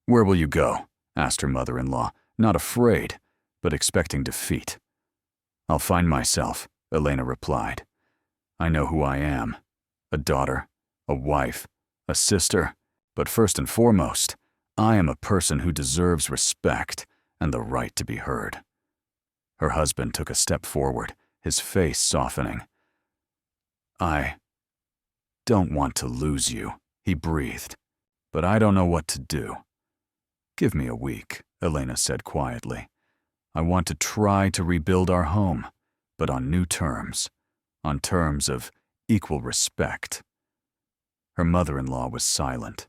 "Where will you go?" asked her mother-in-law, not afraid, but expecting defeat. "I'll find myself," Elena replied. "I know who I am: a daughter, a wife, a sister, but first and foremost, I am a person who deserves respect and the right to be heard." Her husband took a step forward, his face softening. "I don't want to lose you," he breathed, "but I don't know what to do." "Give me a week," Elena said quietly. "I want to try to rebuild our home, but on new terms, on terms of equal respect." Her mother-in-law was silent.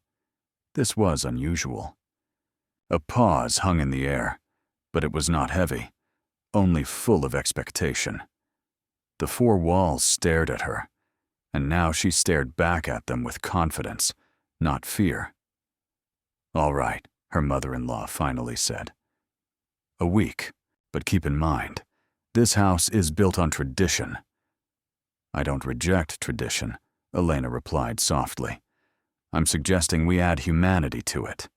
This was unusual. A pause hung in the air, but it was not heavy, only full of expectation. The four walls stared at her, and now she stared back at them with confidence, not fear. "All right," her mother-in-law finally said. "A week, but keep in mind, this house is built on tradition." "I don't reject tradition," Elena replied softly. "I'm suggesting we add humanity to it."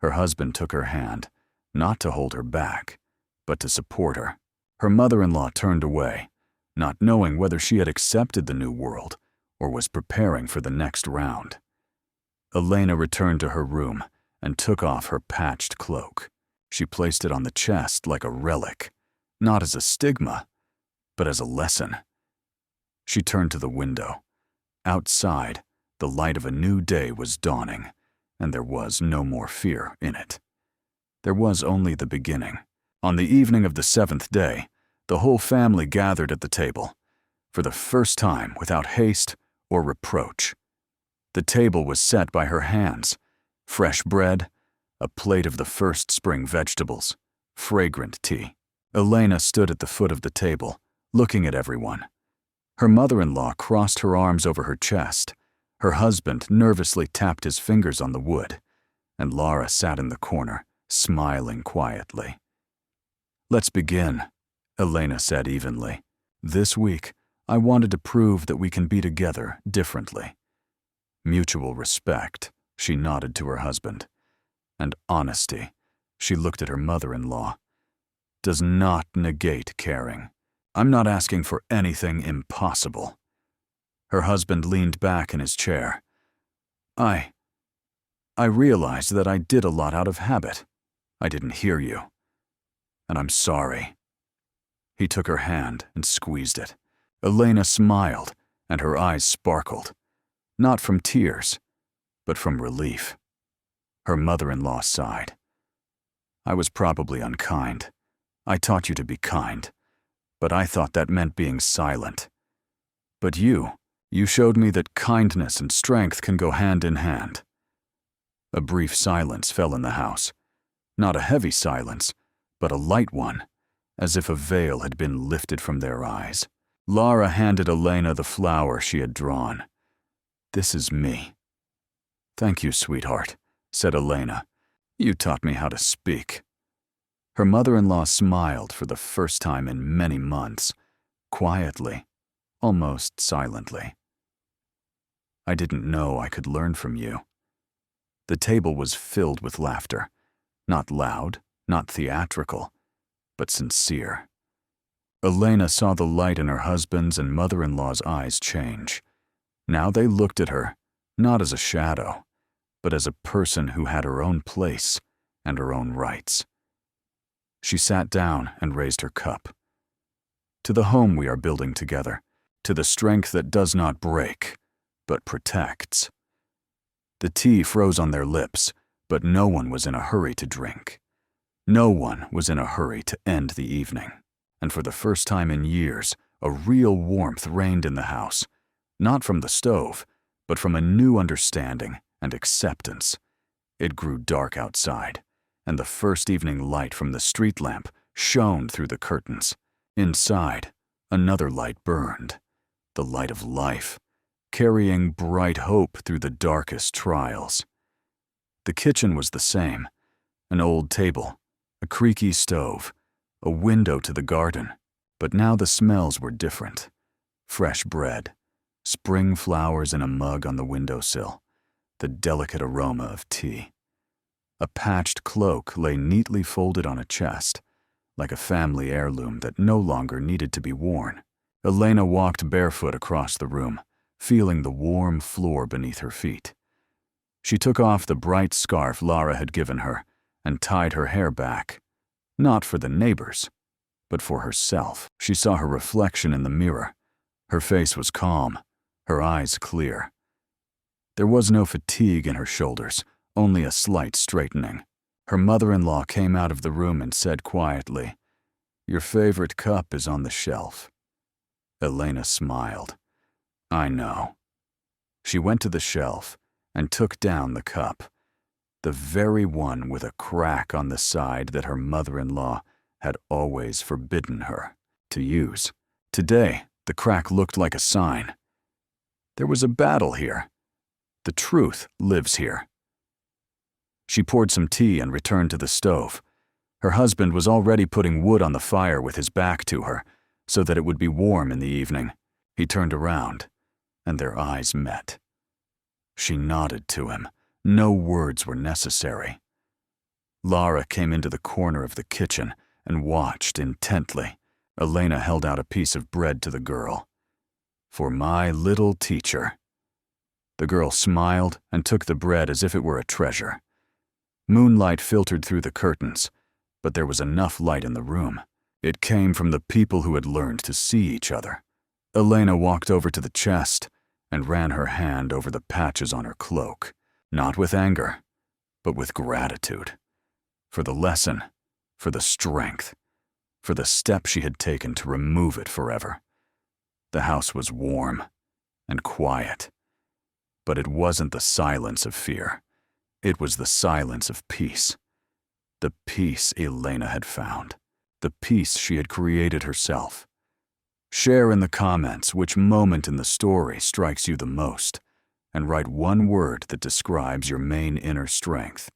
Her husband took her hand, not to hold her back, but to support her. Her mother-in-law turned away, not knowing whether she had accepted the new world or was preparing for the next round. Elena returned to her room and took off her patched cloak. She placed it on the chest like a relic, not as a stigma, but as a lesson. She turned to the window. Outside, the light of a new day was dawning, and there was no more fear in it. There was only the beginning. On the evening of the 7th day, the whole family gathered at the table, for the first time without haste or reproach. The table was set by her hands: fresh bread, a plate of the first spring vegetables, fragrant tea. Elena stood at the foot of the table, looking at everyone. Her mother-in-law crossed her arms over her chest. Her husband nervously tapped his fingers on the wood, and Laura sat in the corner, smiling quietly. "Let's begin," Elena said evenly. "This week, I wanted to prove that we can be together differently. Mutual respect," she nodded to her husband, "and honesty," she looked at her mother-in-law, "does not negate caring. I'm not asking for anything impossible. Her husband leaned back in his chair. I realized that I did a lot out of habit. I didn't hear you. And I'm sorry. He took her hand and squeezed it. Elena smiled, and her eyes sparkled. Not from tears, but from relief. Her mother-in-law sighed. I was probably unkind. I taught you to be kind, but I thought that meant being silent. But you showed me that kindness and strength can go hand in hand. A brief silence fell in the house. Not a heavy silence, but a light one, as if a veil had been lifted from their eyes. Lara handed Elena the flower she had drawn. This is me. Thank you, sweetheart, said Elena. You taught me how to speak. Her mother-in-law smiled for the first time in many months, quietly, almost silently. I didn't know I could learn from you. The table was filled with laughter, not loud, not theatrical, but sincere. Elena saw the light in her husband's and mother-in-law's eyes change. Now they looked at her, not as a shadow, but as a person who had her own place and her own rights. She sat down and raised her cup. To the home we are building together, to the strength that does not break, but protects. The tea froze on their lips, but no one was in a hurry to drink. No one was in a hurry to end the evening. And for the first time in years, a real warmth reigned in the house, not from the stove, but from a new understanding and acceptance. It grew dark outside, and the first evening light from the street lamp shone through the curtains. Inside, another light burned, the light of life, carrying bright hope through the darkest trials. The kitchen was the same, an old table, a creaky stove, a window to the garden, but now the smells were different. Fresh bread, spring flowers in a mug on the windowsill, the delicate aroma of tea. A patched cloak lay neatly folded on a chest, like a family heirloom that no longer needed to be worn. Elena walked barefoot across the room, feeling the warm floor beneath her feet. She took off the bright scarf Lara had given her and tied her hair back, not for the neighbors, but for herself. She saw her reflection in the mirror. Her face was calm, her eyes clear. There was no fatigue in her shoulders, only a slight straightening. Her mother-in-law came out of the room and said quietly, "Your favorite cup is on the shelf." Elena smiled. I know. She went to the shelf and took down the cup, the very one with a crack on the side that her mother-in-law had always forbidden her to use. Today, the crack looked like a sign. There was a battle here. The truth lives here. She poured some tea and returned to the stove. Her husband was already putting wood on the fire with his back to her, so that it would be warm in the evening. He turned around, and their eyes met. She nodded to him. No words were necessary. Lara came into the corner of the kitchen and watched intently. Elena held out a piece of bread to the girl. "For my little teacher." The girl smiled and took the bread as if it were a treasure. Moonlight filtered through the curtains, but there was enough light in the room. It came from the people who had learned to see each other. Elena walked over to the chest and ran her hand over the patches on her cloak, not with anger, but with gratitude. For the lesson, for the strength, for the step she had taken to remove it forever. The house was warm and quiet, but it wasn't the silence of fear. It was the silence of peace. The peace Elena had found. The peace she had created herself. Share in the comments which moment in the story strikes you the most, and write one word that describes your main inner strength.